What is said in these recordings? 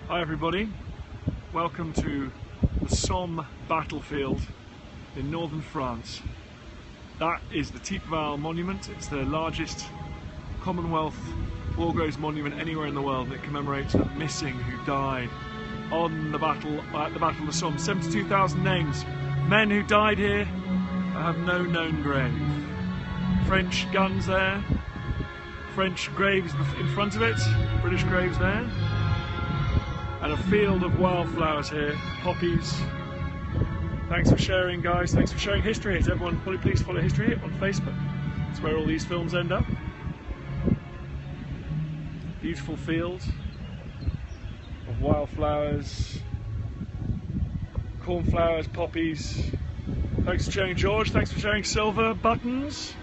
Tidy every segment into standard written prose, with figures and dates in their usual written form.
Hi everybody, welcome to the Somme battlefield in northern France. That is the Thiepval monument. It's the largest Commonwealth war graves monument anywhere in the world that commemorates the missing who died at the Battle of the Somme. 72,000 names. Men who died here have no known grave. French guns there, French graves in front of it, British graves there. And a field of wildflowers here, poppies. Thanks for sharing, guys. Thanks for sharing History Hit. Everyone, please follow History Hit on Facebook. It's where all these films end up. Beautiful field of wildflowers, cornflowers, poppies. Thanks for sharing, George. Thanks for sharing silver buttons.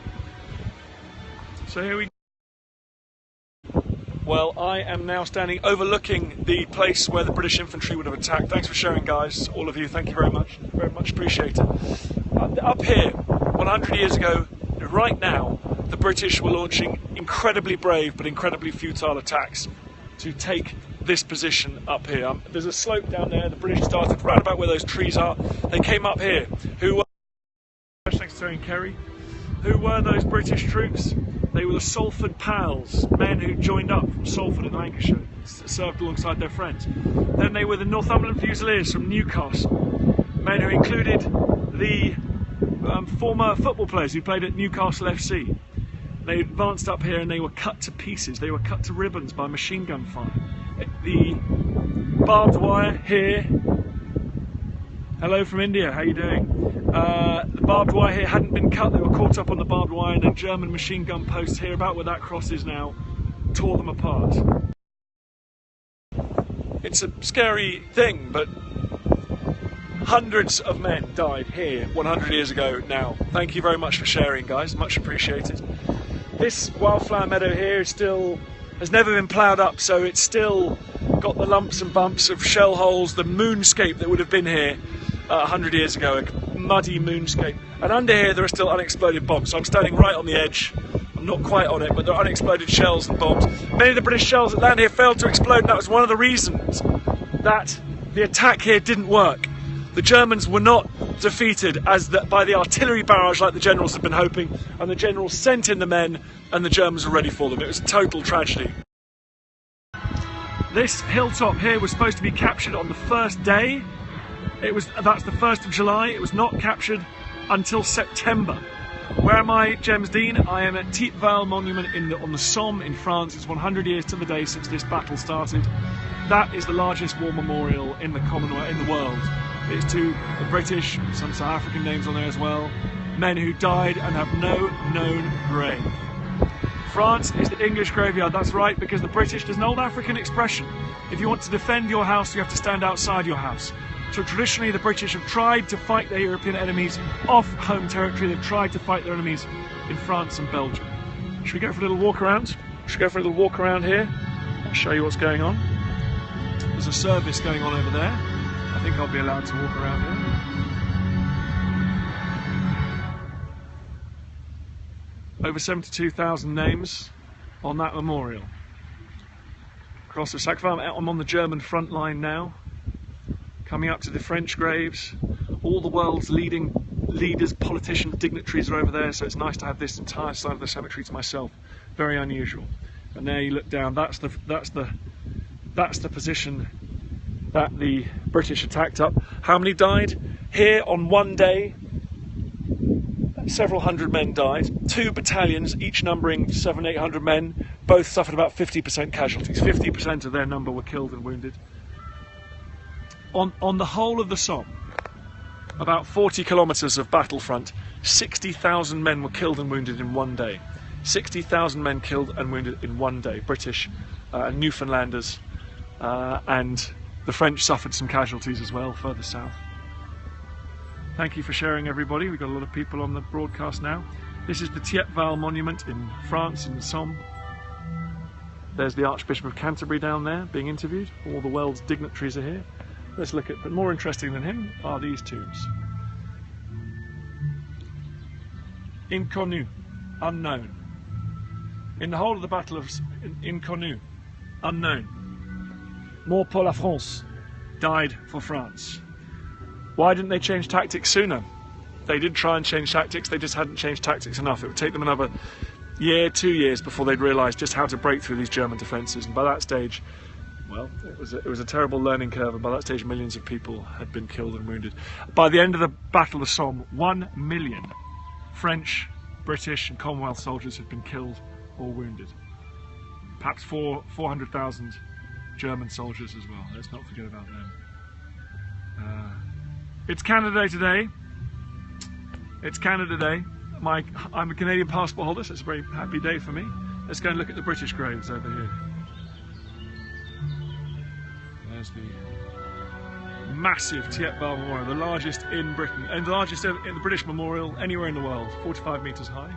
So here we go. Well, I am now standing overlooking the place where the British infantry would have attacked. Thanks for sharing, guys, all of you. Thank you very much appreciate it. Up here, 100 years ago, right now, the British were launching incredibly brave but incredibly futile attacks to take this position up here. There's a slope down there. The British started right about where those trees are. They came up here. Thanks for sharing, Kerry. Who were those British troops? They were the Salford Pals, men who joined up from Salford in Lancashire, served alongside their friends. Then they were the Northumberland Fusiliers from Newcastle, men who included the former football players who played at Newcastle FC. They advanced up here and they were cut to pieces, they were cut to ribbons by machine gun fire. The barbed wire here, hello from India, how you doing? The barbed wire here hadn't been cut, they were caught up on the barbed wire, and then German machine gun posts here about where that cross is now tore them apart. It's a scary thing, but hundreds of men died here 100 years ago now. Thank you very much for sharing, guys, much appreciated. This wildflower meadow here has never been ploughed up, so it's still got the lumps and bumps of shell holes, the moonscape that would have been here 100 years ago, a muddy moonscape. And under here there are still unexploded bombs, so I'm standing right on the edge. I'm not quite on it, but there are unexploded shells and bombs. Many of the British shells that land here failed to explode, and that was one of the reasons that the attack here didn't work. The Germans were not defeated by the artillery barrage like the generals had been hoping, and the generals sent in the men and the Germans were ready for them. It was a total tragedy. This hilltop here was supposed to be captured on the first day. That's the 1st of July. It was not captured until September. Where am I, James Dean? I am at Thiepval monument on the Somme in France. It's 100 years to the day since this battle started. That is the largest war memorial in the Commonwealth, in the world. It's to the British, some South African names on there as well, men who died and have no known grave. France is the English graveyard, that's right, because the British, there's an old African expression. If you want to defend your house, you have to stand outside your house. So traditionally the British have tried to fight their European enemies off home territory. They've tried to fight their enemies in France and Belgium. Should we go for a little walk around? Should we go for a little walk around here? I'll show you what's going on. There's a service going on over there. I think I'll be allowed to walk around here. Over 72,000 names on that memorial. Cross of Sacrifice. I'm on the German front line now. Coming up to the French graves. All the world's leading leaders, politicians, dignitaries are over there, so it's nice to have this entire side of the cemetery to myself. Very unusual. And there you look down, that's the position that the British attacked up. How many died? Here on one day, several hundred men died. 2 battalions, each numbering 700-800 men, both suffered about 50% casualties. 50% of their number were killed and wounded. On the whole of the Somme, about 40 kilometres of battlefront, 60,000 men were killed and wounded in one day. 60,000 men killed and wounded in one day. British and Newfoundlanders, and the French suffered some casualties as well further south. Thank you for sharing, everybody. We've got a lot of people on the broadcast now. This is the Thiepval monument in France, in the Somme. There's the Archbishop of Canterbury down there being interviewed. All the world's dignitaries are here. Let's look at, but more interesting than him are these tombs. Inconnu, unknown. In the whole of the Battle of Inconnu, unknown. Mort pour la France, died for France. Why didn't they change tactics sooner? They did try and change tactics, they just hadn't changed tactics enough. It would take them another year, 2 years before they'd realise just how to break through these German defences, and by that stage, well, it was a terrible learning curve, and by that stage millions of people had been killed and wounded. By the end of the Battle of the Somme, 1 million French, British and Commonwealth soldiers had been killed or wounded. Perhaps 400,000 German soldiers as well, let's not forget about them. It's Canada Day today. It's Canada Day. I'm a Canadian passport holder, so it's a very happy day for me. Let's go and look at the British graves over here. There's the massive Thiepval Memorial, the largest in Britain, and the largest in the British memorial anywhere in the world, 45 metres high.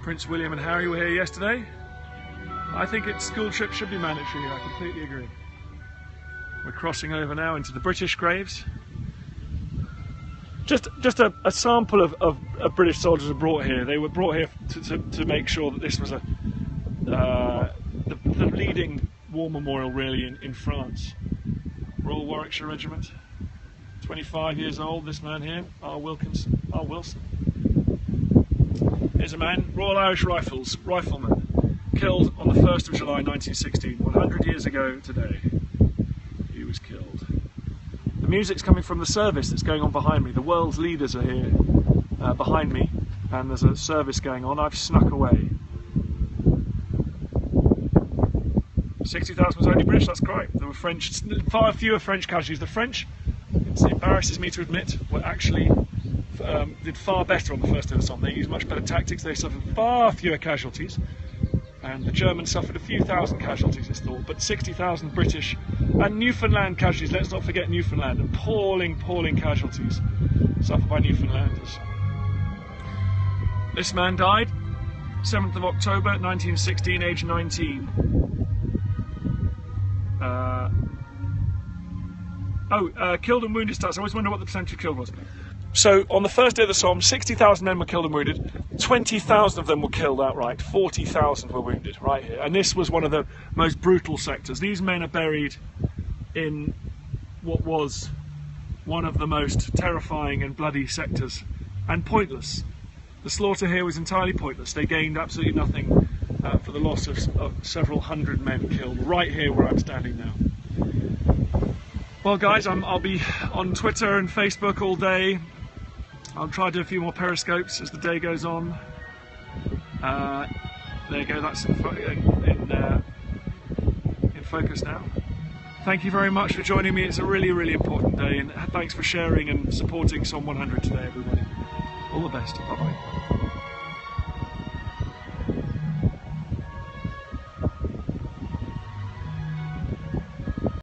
Prince William and Harry were here yesterday. I think school trips should be mandatory here, I completely agree. We're crossing over now into the British graves. Just a sample of British soldiers were brought here. They were brought here to make sure that this was the leading war memorial really in France. Royal Warwickshire Regiment, 25 years old, this man here, R. Wilson. Here's a man, Royal Irish Rifles, rifleman, killed on the 1st of July 1916, 100 years ago today. He was killed. The music's coming from the service that's going on behind me. The world's leaders are here behind me, and there's a service going on. I've snuck away. 60,000 was only British, that's great. There were far fewer French casualties. The French, it embarrasses me to admit, were actually did far better on the 1st of the Somme. They used much better tactics, they suffered far fewer casualties. And the Germans suffered a few thousand casualties, it's thought, but 60,000 British and Newfoundland casualties. Let's not forget Newfoundland. Appalling casualties suffered by Newfoundlanders. This man died 7th of October 1916, age 19. Killed and wounded stats. I always wonder what the percentage of killed was. So on the first day of the Somme, 60,000 men were killed and wounded. 20,000 of them were killed outright. 40,000 were wounded right here. And this was one of the most brutal sectors. These men are buried in what was one of the most terrifying and bloody sectors, and pointless. The slaughter here was entirely pointless. They gained absolutely nothing for the loss of several hundred men killed right here where I'm standing now. Well guys, I'll be on Twitter and Facebook all day. I'll try to do a few more periscopes as the day goes on. There you go, that's in focus now. Thank you very much for joining me. It's a really important day, and thanks for sharing and supporting Somme 100 today, everybody. All the best. Bye bye.